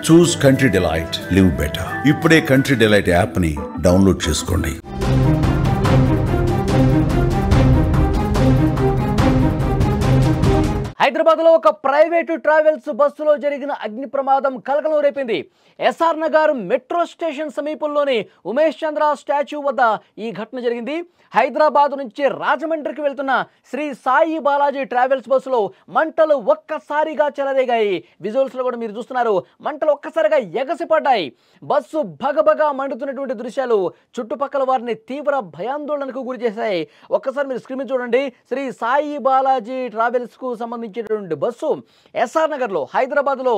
చూస్ country delight, live better. ఇప్పుడే country delight app ని download చేసుకోండి. హైదరాబాద్లో ఒక ప్రైవేటు ట్రావెల్స్ బస్సులో జరిగిన అగ్ని ప్రమాదం కలకలం రేపింది. ఎస్ఆర్ నగర్ మెట్రో స్టేషన్ సమీపంలోని ఉమేష్ చంద్ర స్టాచ్యూ వద్ద ఈ ఘటన జరిగింది. హైదరాబాద్ నుంచి రాజమండ్రికి వెళ్తున్న శ్రీ సాయి బాలాజీ ట్రావెల్స్ బస్సులో మంటలు ఒక్కసారిగా చెలరేగాయి. విజువల్స్లో కూడా మీరు చూస్తున్నారు, మంటలు ఒక్కసారిగా ఎగసిపడ్డాయి. బస్సు భగభగా మండుతున్నటువంటి దృశ్యాలు చుట్టుపక్కల వారిని తీవ్ర భయాందోళనకు గురి చేశాయి. ఒక్కసారి మీరు స్క్రీన్ చూడండి. శ్రీ సాయి బాలాజీ ట్రావెల్స్కు సంబంధించినటువంటి బస్సు ఎస్ఆర్ నగర్లో, హైదరాబాద్లో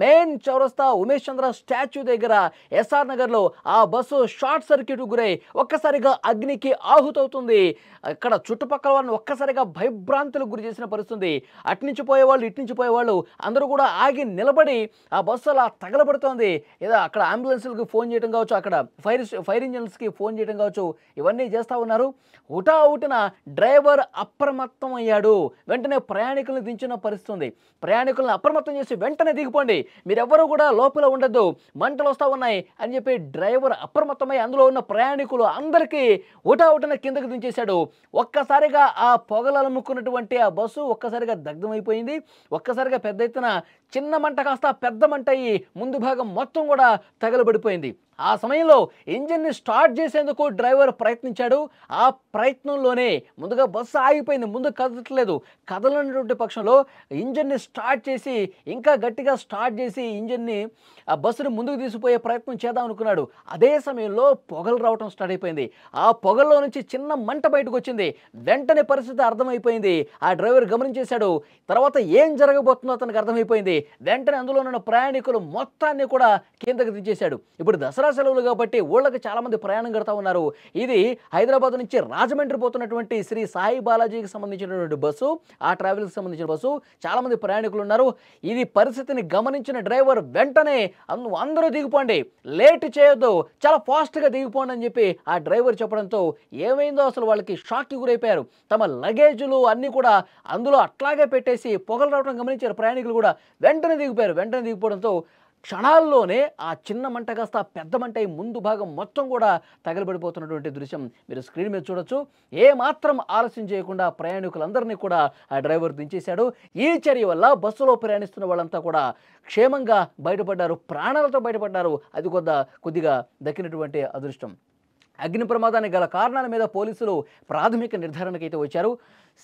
మెయిన్ చౌరస్తా ఉమేష్ చంద్ర స్టాచ్యూ దగ్గర ఎస్ఆర్ నగర్లో ఆ బస్సు షార్ట్ సర్క్యూట్ గురై ఒక్కసారిగా అగ్నికి ఆహుతవుతుంది. అక్కడ చుట్టుపక్కల వారిని ఒక్కసారిగా భయభ్రాంతులకు గురి చేసిన పరిస్థితి. అట్నుంచి పోయేవాళ్ళు ఇట్నుంచి పోయేవాళ్ళు అందరూ కూడా ఆగి నిలబడి ఆ బస్సు అలా తగలబడుతోంది. ఏదో అక్కడ అంబులెన్స్లకు ఫోన్ చేయడం కావచ్చు, అక్కడ ఫైర్ ఇంజన్స్కి ఫోన్ చేయడం కావచ్చు, ఇవన్నీ చేస్తూ ఉన్నారు. హుటాహుటిన డ్రైవర్ అప్రమత్తం అయ్యాడు. వెంటనే ప్రయాణికులను దించిన పరిస్థితి. ప్రయాణికులను అప్రమత్తం చేసి వెంటనే దిగిపోండి, మీరెవ్వరూ కూడా లోపల ఉండద్దు, మంటలు వస్తూ ఉన్నాయి అని చెప్పి డ్రైవర్ అప్రమత్తమై అందులో ఉన్న ప్రయాణికులు అందరికీ హుటాహుటిన కిందకి దించేశాడు. ఒక్కసారిగా ఆ పొగలముకున్నటువంటి ఆ బస్సు ఒక్కసారిగా దగ్ధమైపోయింది. ఒక్కసారిగా పెద్ద ఎత్తున చిన్న మంట కాస్త పెద్ద మంట అయ్యి ముందు భాగం మొత్తం కూడా తగలబడిపోయింది. ఆ సమయంలో ఇంజిన్ని స్టార్ట్ చేసేందుకు డ్రైవర్ ప్రయత్నించాడు. ఆ ప్రయత్నంలోనే ముందుగా బస్సు ఆగిపోయింది, ముందు కదలట్లేదు. కదలనటువంటి పక్షంలో ఇంజిన్ని స్టార్ట్ చేసి ఇంకా గట్టిగా స్టార్ట్ చేసి ఇంజిన్ని ఆ బస్సుని ముందుకు తీసుకుపోయే ప్రయత్నం చేద్దాం అనుకున్నాడు. అదే సమయంలో పొగలు రావటం స్టార్ట్ అయిపోయింది. ఆ పొగల్లో నుంచి చిన్న మంట బయటకు వచ్చింది. వెంటనే పరిస్థితి అర్థమైపోయింది. ఆ డ్రైవర్ గమనించేశాడు. తర్వాత ఏం జరగబోతుందో అతనికి అర్థమైపోయింది. వెంటనే అందులో ఉన్న ప్రయాణికులు మొత్తాన్ని కూడా కిందకి దించేశాడు. ఇప్పుడు దసరా సెలవులు కాబట్టి ఊళ్ళకి చాలా మంది ప్రయాణం కడతా ఉన్నారు. ఇది హైదరాబాద్ నుంచి రాజమండ్రి పోతున్నటువంటి శ్రీ సాయి బాలాజీకి సంబంధించినటువంటి బస్సు, ఆ ట్రావెల్స్కి సంబంధించిన బస్సు. చాలా మంది ప్రయాణికులు ఉన్నారు. ఇది పరిస్థితిని గమనించిన డ్రైవర్ వెంటనే అందరూ దిగిపోండి, లేట్ చేయొద్దు, చాలా ఫాస్ట్గా దిగిపోండి అని చెప్పి ఆ డ్రైవర్ చెప్పడంతో ఏమైందో అసలు వాళ్ళకి షాక్కి గురైపోయారు. తమ లగేజులు అన్నీ కూడా అందులో అట్లాగే పెట్టేసి పొగలు రావడం గమనించారు ప్రయాణికులు కూడా. వెంటనే దిగిపోయారు. వెంటనే దిగిపోవడంతో క్షణాల్లోనే ఆ చిన్న మంట కాస్త పెద్ద మంట అయి ముందు భాగం మొత్తం కూడా తగలబడిపోతున్నటువంటి దృశ్యం మీరు స్క్రీన్ మీద చూడొచ్చు. ఏ మాత్రం ఆలస్యం చేయకుండా ప్రయాణికులందరినీ కూడా ఆ డ్రైవర్ దించేశాడు. ఈ చర్య వల్ల బస్సులో ప్రయాణిస్తున్న వాళ్ళంతా కూడా క్షేమంగా బయటపడ్డారు, ప్రాణాలతో బయటపడ్డారు. అది కొద్దిగా దక్కినటువంటి అదృష్టం. అగ్ని ప్రమాదానికి గల కారణాల మీద పోలీసులు ప్రాథమిక నిర్ధారణకైతే వచ్చారు.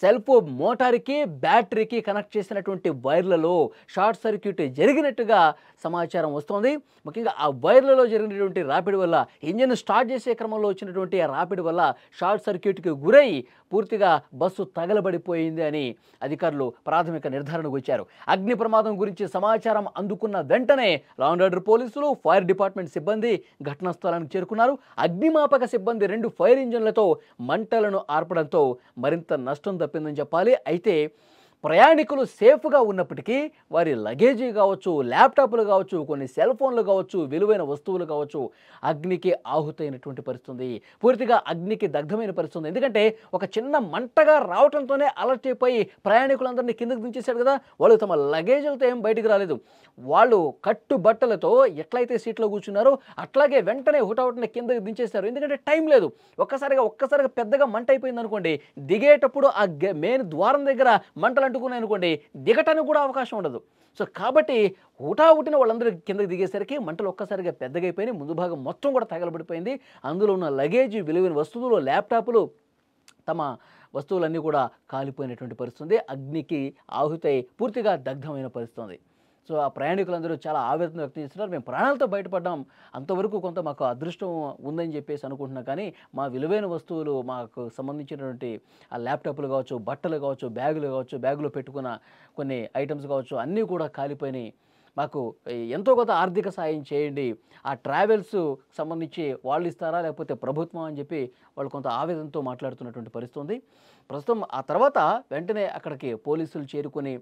సెల్ఫ్ మోటార్కి బ్యాటరీకి కనెక్ట్ చేసినటువంటి వైర్లలో షార్ట్ సర్క్యూట్ జరిగినట్టుగా సమాచారం వస్తోంది. ముఖ్యంగా ఆ వైర్లలో జరిగినటువంటి రాపిడి వల్ల, ఇంజిన్ స్టార్ట్ చేసే క్రమంలో వచ్చినటువంటి ఆ రాపిడి వల్ల షార్ట్ సర్క్యూట్కి గురై పూర్తిగా బస్సు తగలబడిపోయింది అని అధికారులు ప్రాథమిక నిర్ధారణకు వచ్చారు. అగ్ని ప్రమాదం గురించి సమాచారం అందుకున్న వెంటనే లా అండ్ ఆర్డర్ పోలీసులు, ఫైర్ డిపార్ట్మెంట్ సిబ్బంది ఘటనా స్థలానికి చేరుకున్నారు. అగ్నిమాపక సిబ్బంది 2 ఫైర్ ఇంజన్లతో మంటలను ఆర్పడంతో మరింత నష్టం తప్పిందని చెప్పాలి. అయితే ప్రయాణికులు సేఫ్గా ఉన్నప్పటికీ వారి లగేజీ కావచ్చు, ల్యాప్టాప్లు కావచ్చు, కొన్ని సెల్ ఫోన్లు కావచ్చు, విలువైన వస్తువులు కావచ్చు అగ్నికి ఆహుతైనటువంటి పరిస్థితి. పూర్తిగా అగ్నికి దగ్ధమైన పరిస్థితి. ఎందుకంటే ఒక చిన్న మంటగా రావడంతోనే అలర్ట్ అయిపోయి ప్రయాణికులందరినీ కిందకు దించేశాడు కదా. వాళ్ళు తమ లగేజీలతో ఏం బయటికి రాలేదు. వాళ్ళు కట్టుబట్టలతో ఎట్లయితే సీట్లో కూర్చున్నారో అట్లాగే వెంటనే హుటాహుటిన కిందకి దించేశారు. ఎందుకంటే టైం లేదు. ఒక్కసారిగా పెద్దగా మంట అయిపోయింది అనుకోండి, దిగేటప్పుడు ఆ మెయిన్ ద్వారం దగ్గర మంటలు అంటుకున్నాయి అనుకోండి, దిగటానికి కూడా అవకాశం ఉండదు. సో కాబట్టి హుటాహుటిన వాళ్ళందరూ కిందకి దిగేసరికి మంటలు ఒక్కసారిగా పెద్దగా అయిపోయినాయి. ముందు భాగం మొత్తం కూడా తగలబడిపోయింది. అందులో ఉన్న లగేజీ, విలువైన వస్తువులు, ల్యాప్టాప్లు, తమ వస్తువులన్నీ కూడా కాలిపోయినటువంటి పరిస్థితి. అగ్నికి ఆహుతై పూర్తిగా దగ్ధమైన పరిస్థితి. సో ఆ ప్రయాణికులందరూ చాలా ఆవేదన వ్యక్తం చేస్తున్నారు. మేము ప్రాణాలతో బయటపడ్డాం, అంతవరకు కొంత మాకు అదృష్టం ఉందని చెప్పేసి అనుకుంటున్నాం. కానీ మా విలువైన వస్తువులు, మాకు సంబంధించినటువంటి ఆ ల్యాప్టాప్లు కావచ్చు, బట్టలు కావచ్చు, బ్యాగులు కావచ్చు, బ్యాగులో పెట్టుకున్న కొన్ని ఐటమ్స్ కావచ్చు అన్నీ కూడా కాలిపోయినాయి. మాకు ఎంతో కొంత ఆర్థిక సాయం చేయండి, ఆ ట్రావెల్స్ సంబంధించి వాళ్ళు ఇస్తారా లేకపోతే ప్రభుత్వం అని చెప్పి వాళ్ళు కొంత ఆవేదనతో మాట్లాడుతున్నటువంటి పరిస్థితి ఉంది ప్రస్తుతం. ఆ తర్వాత వెంటనే అక్కడికి పోలీసులు చేరుకొని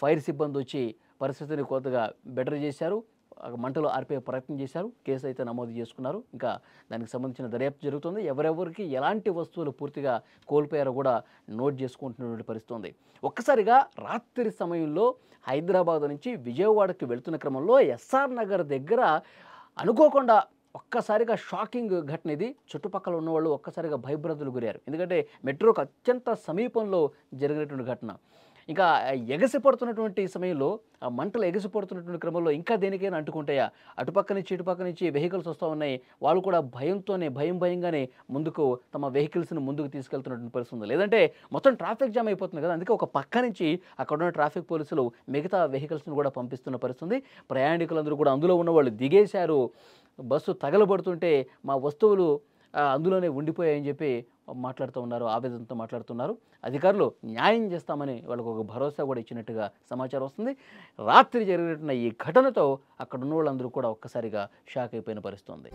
ఫైర్ సిబ్బంది వచ్చి పరిస్థితిని కొద్దిగా బెటర్ చేశారు. మంటలు ఆర్పే ప్రయత్నం చేశారు. కేసు అయితే నమోదు చేసుకున్నారు. ఇంకా దానికి సంబంధించిన దర్యాప్తు జరుగుతుంది. ఎవరెవరికి ఎలాంటి వస్తువులు పూర్తిగా కోల్పోయారో కూడా నోట్ చేసుకుంటున్నటువంటి పరిస్థితి ఉంది. ఒక్కసారిగా రాత్రి సమయంలో హైదరాబాద్ నుంచి విజయవాడకి వెళ్తున్న క్రమంలో ఎస్ఆర్ నగర్ దగ్గర అనుకోకుండా ఒక్కసారిగా షాకింగ్ ఘటన ఇది. చుట్టుపక్కల ఉన్నవాళ్ళు ఒక్కసారిగా భయభ్రాంతులకు గురయ్యారు. ఎందుకంటే మెట్రోకు అత్యంత సమీపంలో జరిగినటువంటి ఘటన. ఇంకా ఎగసిపడుతున్నటువంటి సమయంలో ఆ మంటలు ఎగసిపడుతున్నటువంటి క్రమంలో ఇంకా దేనికైనా అంటుకుంటాయా, అటుపక్క నుంచి ఇటుపక్క నుంచి వెహికల్స్ వస్తూ ఉన్నాయి. వాళ్ళు కూడా భయంగానే ముందుకు తమ వెహికల్స్ని ముందుకు తీసుకెళ్తున్నటువంటి పరిస్థితి ఉంది. లేదంటే మొత్తం ట్రాఫిక్ జామ్ అయిపోతుంది కదా. అందుకే ఒక పక్క నుంచి అక్కడ ఉన్న ట్రాఫిక్ పోలీసులు మిగతా వెహికల్స్ని కూడా పంపిస్తున్న పరిస్థితి. ప్రయాణికులందరూ కూడా అందులో ఉన్న వాళ్ళు దిగేశారు. బస్సు తగలబడుతుంటే మా వస్తువులు అందులోనే ఉండిపోయాయని చెప్పి మాట్లాడుతూ ఉన్నారు. ఆవేదనతో మాట్లాడుతున్నారు. అధికారులు న్యాయం చేస్తామని వాళ్ళకు ఒక భరోసా కూడా ఇచ్చినట్టుగా సమాచారం వస్తుంది. రాత్రి జరిగినటువంటి ఈ ఘటనతో అక్కడ ఉన్న వాళ్ళందరూ కూడా ఒక్కసారిగా షాక్ అయిపోయిన పరిస్థితి ఉంది.